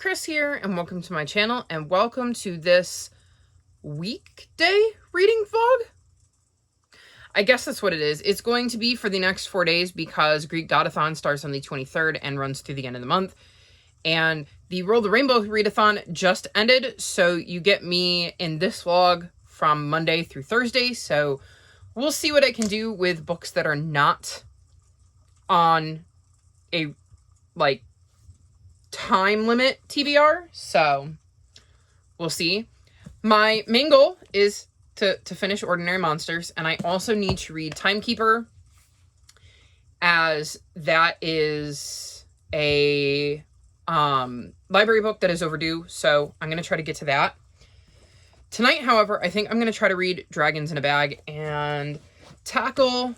Chris here, and welcome to my channel, and welcome to this weekday reading vlog. I guess that's what it is. It's going to be for the next 4 days because readathons starts on the 23rd and runs through the end of the month. And the Roll the Rainbow readathon just ended, so you get me in this vlog from Monday through Thursday. So we'll see what I can do with books that are not on a, time limit TBR, so we'll see. My main goal is to finish Ordinary Monsters, and I also need to read Timekeeper, as that is a library book that is overdue, so I'm going to try to get to that. Tonight, however, I think I'm going to try to read Dragons in a Bag and tackle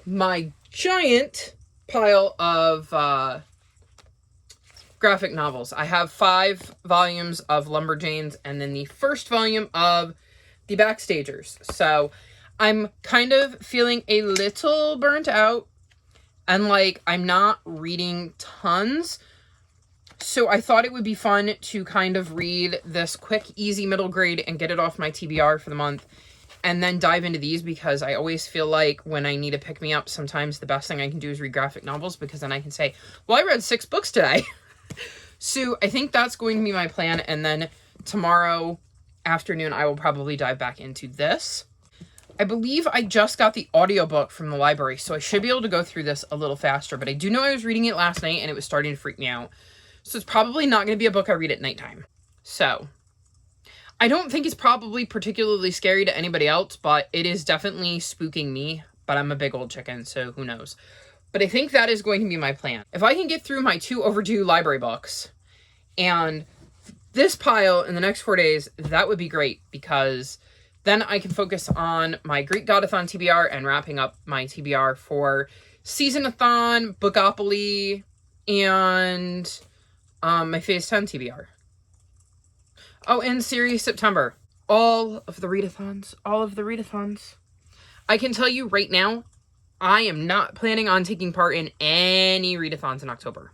my giant pile of graphic novels. I have 5 volumes of Lumberjanes and then the first volume of The Backstagers. So I'm kind of feeling a little burnt out and I'm not reading tons. So I thought it would be fun to kind of read this quick, easy middle grade and get it off my TBR for the month and then dive into these, because I always feel like when I need to pick me up, sometimes the best thing I can do is read graphic novels, because then I can say, well, I read 6 books today. So I think that's going to be my plan, and then tomorrow afternoon I will probably dive back into this. I believe I just got the audiobook from the library, so I should be able to go through this a little faster, but I do know I was reading it last night and it was starting to freak me out. So it's probably not going to be a book I read at nighttime. So I don't think it's probably particularly scary to anybody else, but it is definitely spooking me, but I'm a big old chicken, so who knows. But I think that is going to be my plan. If I can get through my 2 overdue library books and this pile in the next 4 days, that would be great, because then I can focus on my Greek Godathon TBR and wrapping up my TBR for Seasonathon, Bookopoly, and my Phase 10 TBR. Oh, and Series September. All of the readathons. I can tell you right now, I am not planning on taking part in any readathons in October,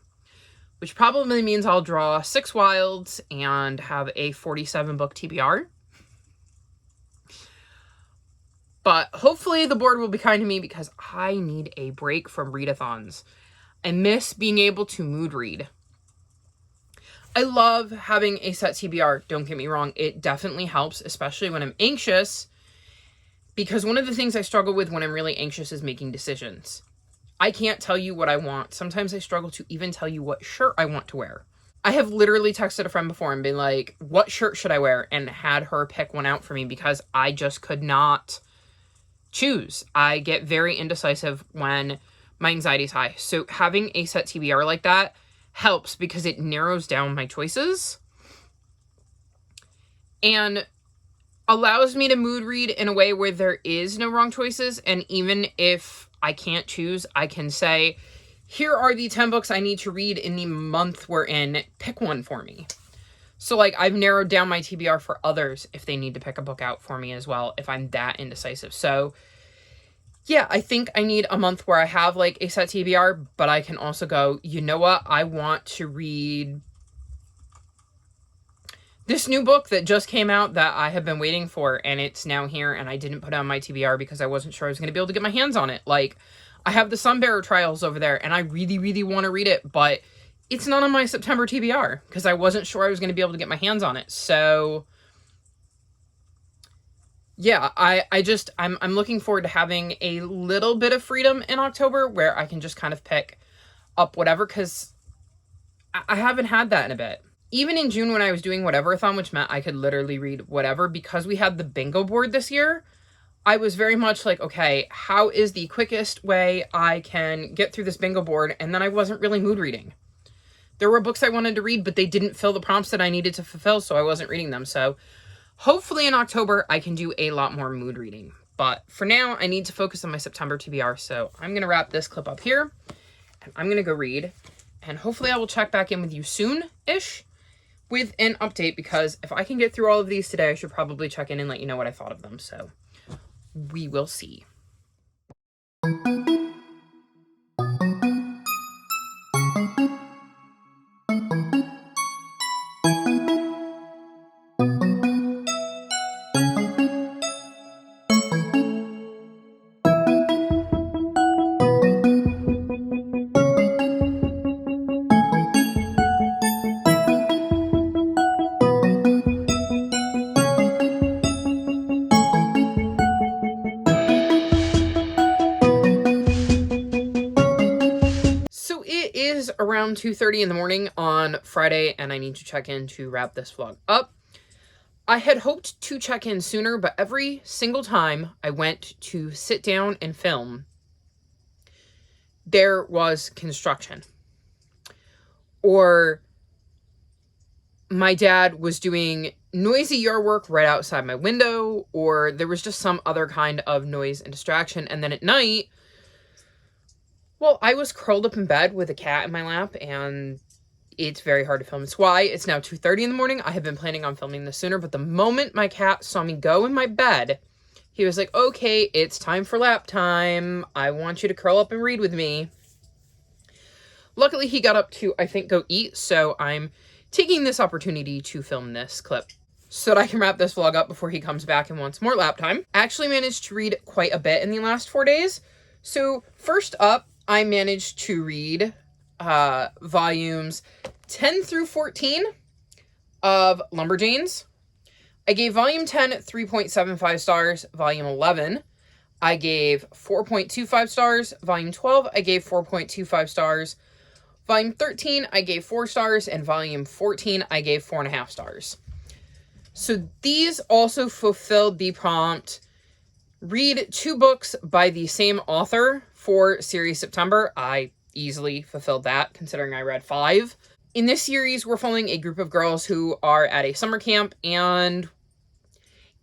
which probably means I'll draw 6 wilds and have a 47 book TBR. But hopefully the board will be kind to me, because I need a break from readathons. I miss being able to mood read. I love having a set TBR, don't get me wrong. It definitely helps, especially when I'm anxious, because one of the things I struggle with when I'm really anxious is making decisions. I can't tell you what I want. Sometimes I struggle to even tell you what shirt I want to wear. I have literally texted a friend before and been like, what shirt should I wear? And had her pick one out for me, because I just could not choose. I get very indecisive when my anxiety is high. So having a set TBR like that helps, because it narrows down my choices and allows me to mood read in a way where there is no wrong choices. And even if I can't choose, I can say, here are the 10 books I need to read in the month we're in. Pick one for me. So I've narrowed down my TBR for others if they need to pick a book out for me as well, if I'm that indecisive. So yeah, I think I need a month where I have a set TBR, but I can also go, you know what? I want to read this new book that just came out that I have been waiting for, and it's now here, and I didn't put it on my TBR because I wasn't sure I was going to be able to get my hands on it. I have the Sunbearer Trials over there, and I really, really want to read it, but it's not on my September TBR because I wasn't sure I was going to be able to get my hands on it. So yeah, I'm looking forward to having a little bit of freedom in October where I can just kind of pick up whatever, because I haven't had that in a bit. Even in June when I was doing whatever-a-thon, which meant I could literally read whatever, because we had the bingo board this year, I was very much like, okay, how is the quickest way I can get through this bingo board? And then I wasn't really mood reading. There were books I wanted to read, but they didn't fill the prompts that I needed to fulfill, so I wasn't reading them. So hopefully in October, I can do a lot more mood reading. But for now, I need to focus on my September TBR, so I'm going to wrap this clip up here, and I'm going to go read. And hopefully I will check back in with you soon-ish with an update, because if I can get through all of these today, I should probably check in and let you know what I thought of them. So we will see. around 2:30 in the morning on Friday, and I need to check in to wrap this vlog up. I had hoped to check in sooner, but every single time I went to sit down and film, there was construction. Or my dad was doing noisy yard work right outside my window, or there was just some other kind of noise and distraction. And then at night, well, I was curled up in bed with a cat in my lap, and it's very hard to film. It's why it's now 2:30 in the morning. I had been planning on filming this sooner, but the moment my cat saw me go in my bed, he was like, okay, it's time for lap time. I want you to curl up and read with me. Luckily, he got up to, I think, go eat, so I'm taking this opportunity to film this clip so that I can wrap this vlog up before he comes back and wants more lap time. I actually managed to read quite a bit in the last 4 days. So first up, I managed to read volumes 10 through 14 of Lumberjanes. I gave volume 10 3.75 stars, volume 11 I gave 4.25 stars, volume 12 I gave 4.25 stars, volume 13 I gave 4 stars, and volume 14 I gave 4.5 stars. So these also fulfilled the prompt, read 2 books by the same author for series September. I easily fulfilled that, considering I read 5. In this series, we're following a group of girls who are at a summer camp, and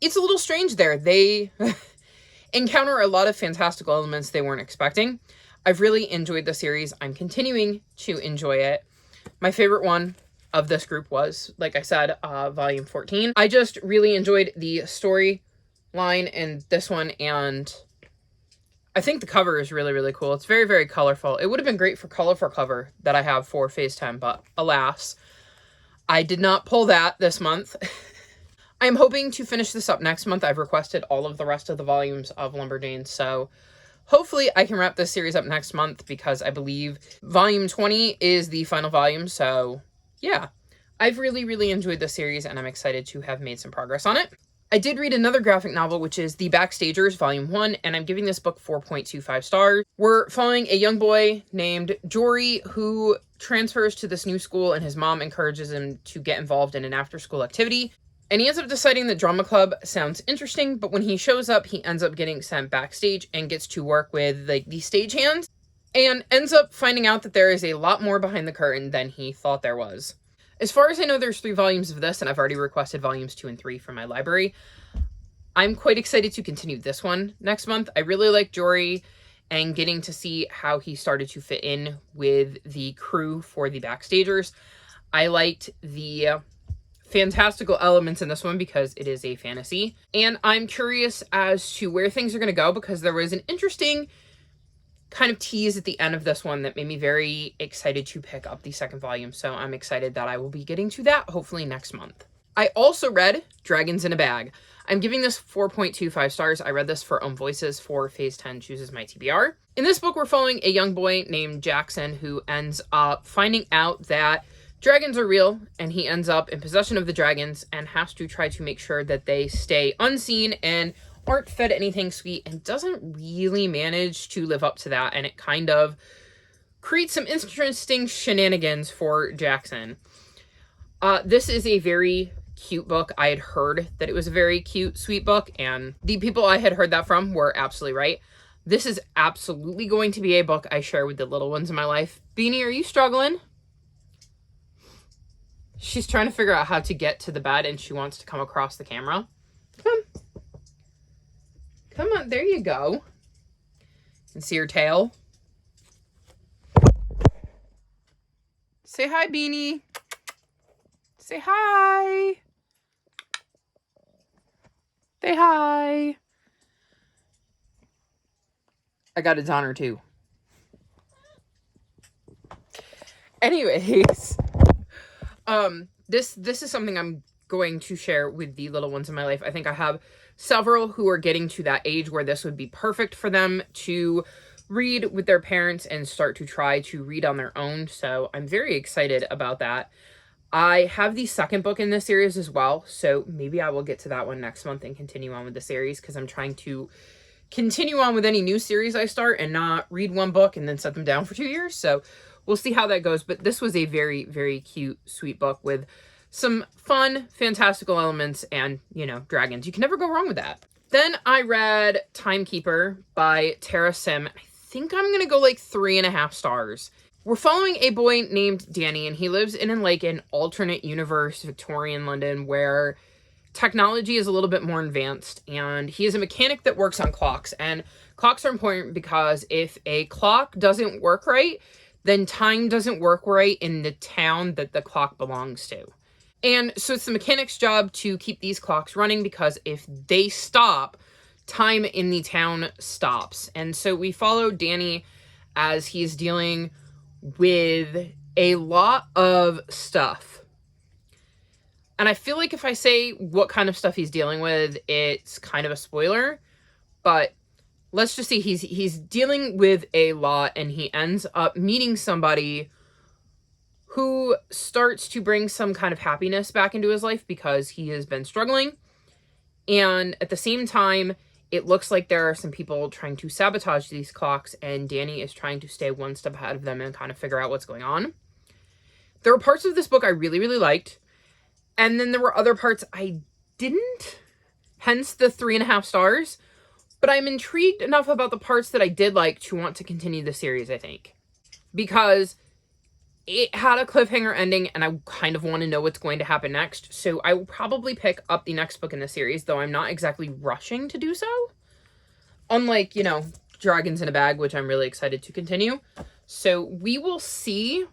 it's a little strange there. They encounter a lot of fantastical elements they weren't expecting. I've really enjoyed the series. I'm continuing to enjoy it. My favorite one of this group was, like I said, volume 14. I just really enjoyed the storyline in this one, and I think the cover is really, really cool. It's very, very colorful. It would have been great for colorful cover that I have for Phase 10, but alas, I did not pull that this month. I'm hoping to finish this up next month. I've requested all of the rest of the volumes of Lumberjanes, so hopefully I can wrap this series up next month, because I believe volume 20 is the final volume, so yeah. I've really, really enjoyed this series, and I'm excited to have made some progress on it. I did read another graphic novel, which is The Backstagers, Volume 1, and I'm giving this book 4.25 stars. We're following a young boy named Jory who transfers to this new school, and his mom encourages him to get involved in an after-school activity. And he ends up deciding the drama club sounds interesting, but when he shows up, he ends up getting sent backstage and gets to work with the stagehands, and ends up finding out that there is a lot more behind the curtain than he thought there was. As far as I know, there's 3 volumes of this, and I've already requested volumes 2 and 3 from my library. I'm quite excited to continue this one next month. I really like Jory, and getting to see how he started to fit in with the crew for the Backstagers. I liked the fantastical elements in this one because it is a fantasy. And I'm curious as to where things are going to go, because there was an interesting kind of tease at the end of this one that made me very excited to pick up the second volume. So I'm excited that I will be getting to that hopefully next month. I also read Dragons in a Bag. I'm giving this 4.25 stars. I read this for Own Voices for Phase 10 Chooses My TBR. In this book, we're following a young boy named Jackson who ends up finding out that dragons are real, and he ends up in possession of the dragons and has to try to make sure that they stay unseen and aren't fed anything sweet, and doesn't really manage to live up to that, and it kind of creates some interesting shenanigans for Jackson. This is a very cute book. I had heard that it was a very cute, sweet book, and the people I had heard that from were absolutely right. This is absolutely going to be a book I share with the little ones in my life. Beanie, are you struggling? She's trying to figure out how to get to the bed, and she wants to come across the camera. Come on. Come on, there you go. You can see her tail. Say hi, Beanie. Say hi. Say hi. I got a on her too. Anyways, this is something I'm going to share with the little ones in my life. I think I have several who are getting to that age where this would be perfect for them to read with their parents and start to try to read on their own. So I'm very excited about that. I have the second book in this series as well, so maybe I will get to that one next month and continue on with the series, because I'm trying to continue on with any new series I start and not read one book and then set them down for 2 years. So we'll see how that goes. But this was a very, very cute, sweet book with some fun, fantastical elements and, you know, dragons. You can never go wrong with that. Then I read Timekeeper by Tara Sim. I think I'm going to go like 3.5 stars. We're following a boy named Danny, and he lives in like an alternate universe, Victorian London, where technology is a little bit more advanced, and he is a mechanic that works on clocks. And clocks are important because if a clock doesn't work right, then time doesn't work right in the town that the clock belongs to. And so it's the mechanic's job to keep these clocks running, because if they stop, time in the town stops. And so we follow Danny as he's dealing with a lot of stuff. And I feel like if I say what kind of stuff he's dealing with, it's kind of a spoiler. But let's just see, he's dealing with a lot, and he ends up meeting somebody who starts to bring some kind of happiness back into his life because he has been struggling. And at the same time, it looks like there are some people trying to sabotage these clocks, and Danny is trying to stay one step ahead of them and kind of figure out what's going on. There were parts of this book I really, really liked. And then there were other parts I didn't, hence the 3.5 stars. But I'm intrigued enough about the parts that I did like to want to continue the series, I think. Because it had a cliffhanger ending, and I kind of want to know what's going to happen next. So I will probably pick up the next book in the series, though I'm not exactly rushing to do so. Unlike, you know, Dragons in a Bag, which I'm really excited to continue. So we will see.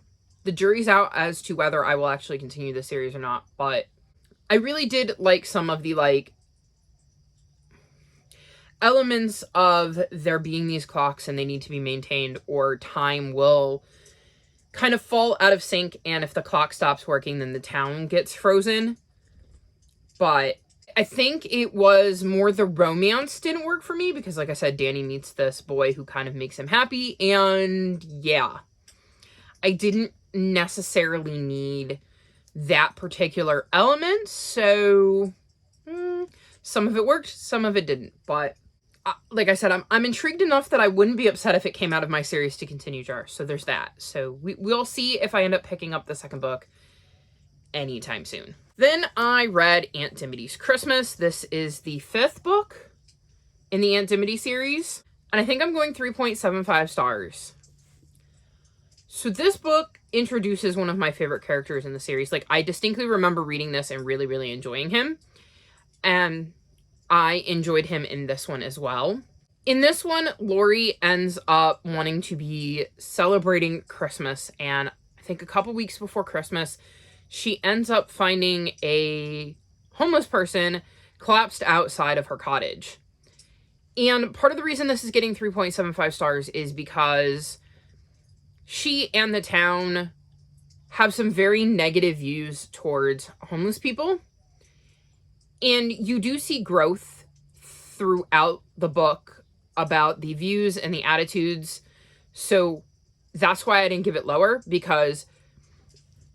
The jury's out as to whether I will actually continue the series or not. But I really did like some of the, like, elements of there being these clocks and they need to be maintained, or time will kind of fall out of sync, and if the clock stops working, then the town gets frozen. But I think it was more the romance didn't work for me, because like I said, Danny meets this boy who kind of makes him happy, and yeah, I didn't necessarily need that particular element. So some of it worked, some of it didn't. But like I said, I'm intrigued enough that I wouldn't be upset if it came out of my series to continue Jar. So there's that. So we'll see if I end up picking up the second book anytime soon. Then I read Aunt Dimity's Christmas. This is the 5th book in the Aunt Dimity series. And I think I'm going 3.75 stars. So this book introduces one of my favorite characters in the series. Like, I distinctly remember reading this and really, really enjoying him. And I enjoyed him in this one as well. In this one, Lori ends up wanting to be celebrating Christmas, and I think a couple weeks before Christmas, she ends up finding a homeless person collapsed outside of her cottage. And part of the reason this is getting 3.75 stars is because she and the town have some very negative views towards homeless people. And you do see growth throughout the book about the views and the attitudes. So that's why I didn't give it lower, because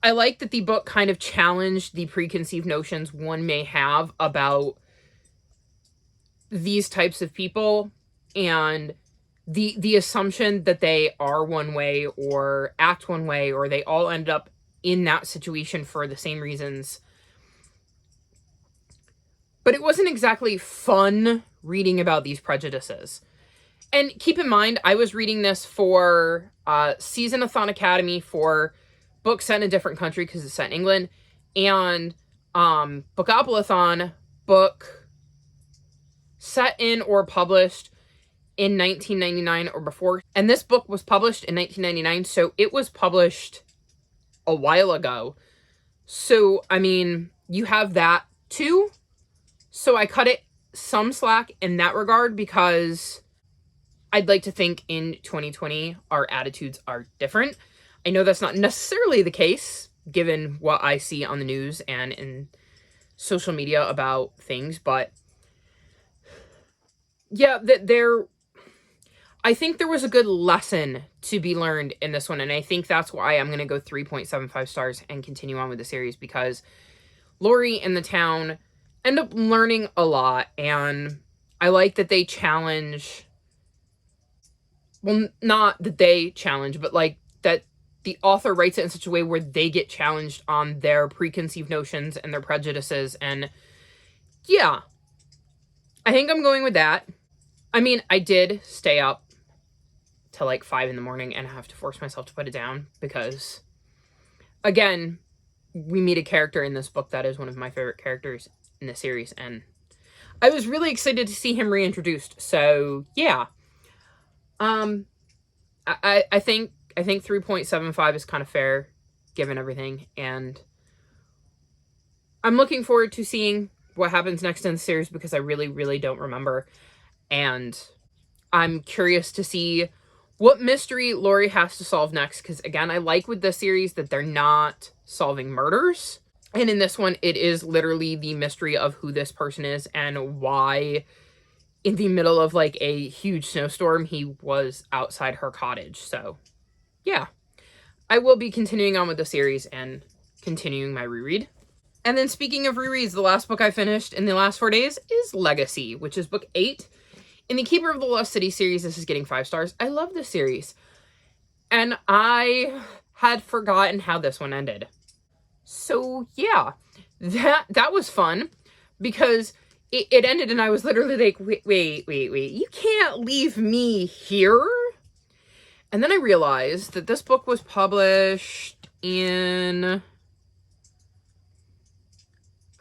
I like that the book kind of challenged the preconceived notions one may have about these types of people, and the assumption that they are one way or act one way, or they all end up in that situation for the same reasons. But it wasn't exactly fun reading about these prejudices. And keep in mind, I was reading this for Season-a-thon Academy for books set in a different country because it's set in England, and Bookopoly-thon book set in or published in 1999 or before. And this book was published in 1999, so it was published a while ago. So, I mean, you have that too. So I cut it some slack in that regard, because I'd like to think in 2020 our attitudes are different. I know that's not necessarily the case, given what I see on the news and in social media about things, but yeah, I think there was a good lesson to be learned in this one, and I think that's why I'm going to go 3.75 stars and continue on with the series, because Lori and the town end up learning a lot, and I like that they challenge, well, not that they challenge, but like that the author writes it in such a way where they get challenged on their preconceived notions and their prejudices. And yeah, I think I'm going with that. I mean, I did stay up till like 5 in the morning and have to force myself to put it down because, again, we meet a character in this book that is one of my favorite characters in the series, and I was really excited to see him reintroduced. So yeah, I think 3.75 is kind of fair given everything, and I'm looking forward to seeing what happens next in the series because I really don't remember, and I'm curious to see what mystery Laurie has to solve next, because again, I like with this series that they're not solving murders. And in this one, it is literally the mystery of who this person is and why in the middle of like a huge snowstorm, he was outside her cottage. So yeah, I will be continuing on with the series and continuing my reread. And then speaking of rereads, the last book I finished in the last 4 days is Legacy, which is book 8. In the Keeper of the Lost City series, this is getting 5 stars. I love this series. And I had forgotten how this one ended. So yeah, that was fun because it ended and I was literally like, wait, you can't leave me here. And then I realized that this book was published in,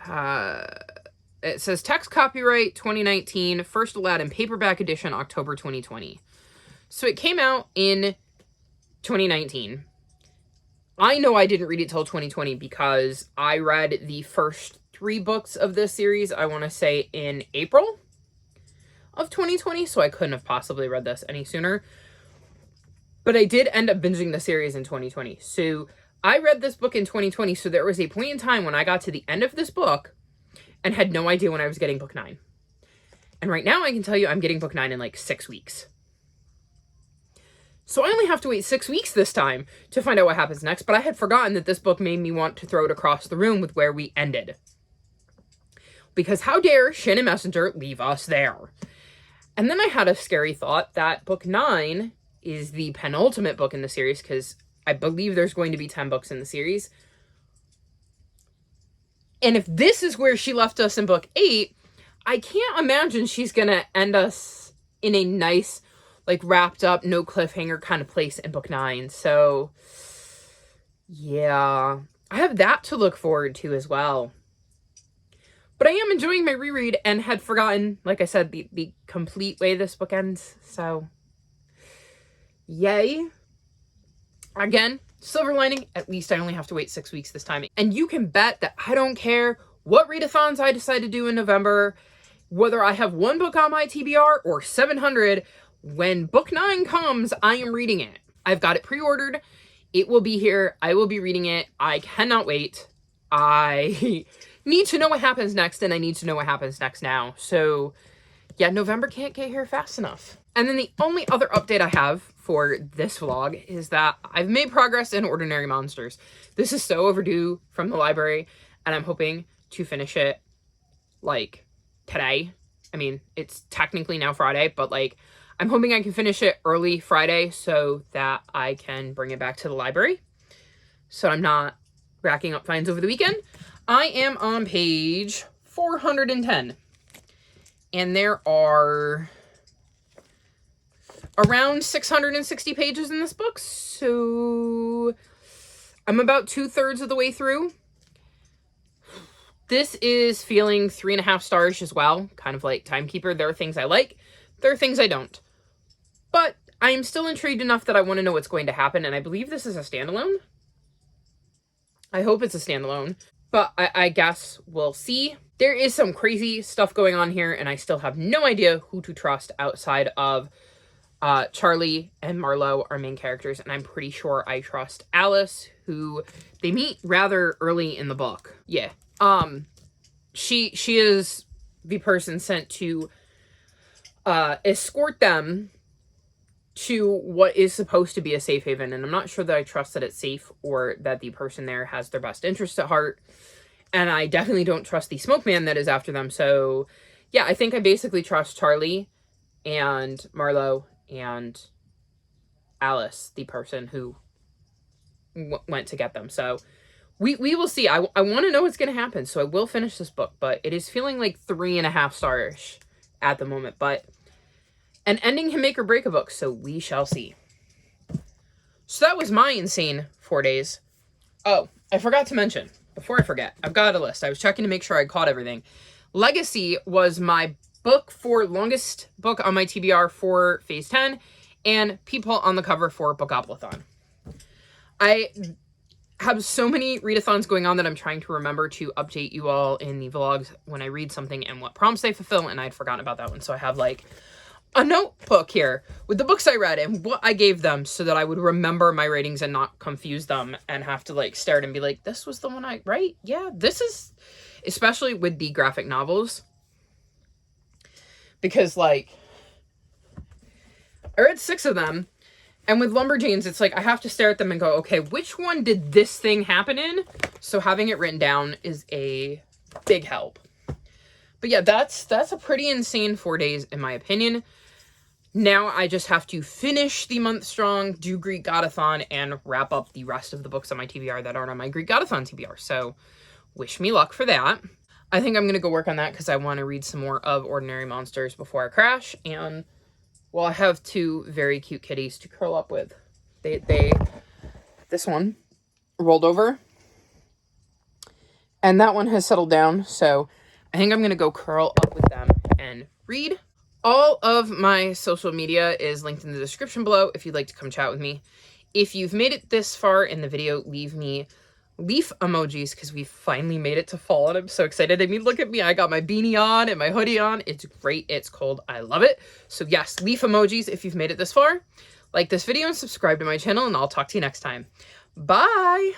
it says text copyright 2019, first Aladdin paperback edition, October 2020. So it came out in 2019. I know I didn't read it till 2020 because I read the first 3 books of this series, I want to say in April of 2020, so I couldn't have possibly read this any sooner. But I did end up binging the series in 2020. So I read this book in 2020, so there was a point in time when I got to the end of this book and had no idea when I was getting book 9. And right now I can tell you I'm getting book 9 in like 6 weeks. So I only have to wait 6 weeks this time to find out what happens next, but I had forgotten that this book made me want to throw it across the room with where we ended. Because how dare Shannon Messenger leave us there? And then I had a scary thought that book 9 is the penultimate book in the series, because I believe there's going to be 10 books in the series. And if this is where she left us in book 8, I can't imagine she's going to end us in a nice, like, wrapped up, no cliffhanger kind of place in book 9. So, yeah, I have that to look forward to as well. But I am enjoying my reread and had forgotten, like I said, the complete way this book ends. So, yay. Again, silver lining, at least I only have to wait 6 weeks this time. And you can bet that I don't care what readathons I decide to do in November, whether I have 1 book on my TBR or 700, when book 9 comes, I am reading it. I've got it pre-ordered. It will be here. I will be reading it. I cannot wait. I need to know what happens next, and I need to know what happens next now. So, yeah, November can't get here fast enough. And then the only other update I have for this vlog is that I've made progress in Ordinary Monsters. This is so overdue from the library, and I'm hoping to finish it, like, today. I mean, it's technically now Friday, but, like, I'm hoping I can finish it early Friday so that I can bring it back to the library, so I'm not racking up fines over the weekend. I am on page 410, and there are around 660 pages in this book, so I'm about 2/3 of the way through. This is feeling 3.5 stars as well, kind of like Timekeeper. There are things I like, there are things I don't. But I am still intrigued enough that I want to know what's going to happen, and I believe this is a standalone. I hope it's a standalone, but I guess we'll see. There is some crazy stuff going on here, and I still have no idea who to trust outside of Charlie and Marlowe, our main characters, and I'm pretty sure I trust Alice, who they meet rather early in the book. Yeah. She is the person sent to escort them to what is supposed to be a safe haven, and I'm not sure that I trust that it's safe or that the person there has their best interests at heart, and I definitely don't trust the smoke man that is after them. So yeah, I think I basically trust Charlie and Marlowe and Alice, the person who went to get them. So we will see. I want to know what's going to happen. So I will finish this book, but it is feeling like 3.5 stars at the moment. But an ending can make or break a book, so we shall see. So that was my insane 4 days. Oh, I forgot to mention, before I forget, I've got a list. I was checking to make sure I caught everything. Legacy was my book for longest book on my TBR for Phase 10, and People on the cover for Bookoplathon. I have so many readathons going on that I'm trying to remember to update you all in the vlogs when I read something and what prompts they fulfill, and I'd forgotten about that one. So I have like a notebook here with the books I read and what I gave them so that I would remember my ratings and not confuse them and have to like stare at it and be like, this was the one right? Yeah, this is, especially with the graphic novels. Because like, I read 6 of them, and with Lumberjanes, it's like I have to stare at them and go, okay, which one did this thing happen in? So having it written down is a big help. But yeah, that's a pretty insane 4 days in my opinion. Now I just have to finish the month strong, do Greek Godathon, and wrap up the rest of the books on my TBR that aren't on my Greek Godathon TBR. So wish me luck for that. I think I'm going to go work on that because I want to read some more of Ordinary Monsters before I crash. And, well, I have 2 very cute kitties to curl up with. This one rolled over, and that one has settled down. So I think I'm going to go curl up with them and read. All of my social media is linked in the description below if you'd like to come chat with me. If you've made it this far in the video, leave me leaf emojis because we finally made it to fall and I'm so excited. I mean, look at me. I got my beanie on and my hoodie on. It's great. It's cold. I love it. So yes, leaf emojis if you've made it this far. Like this video and subscribe to my channel, and I'll talk to you next time. Bye!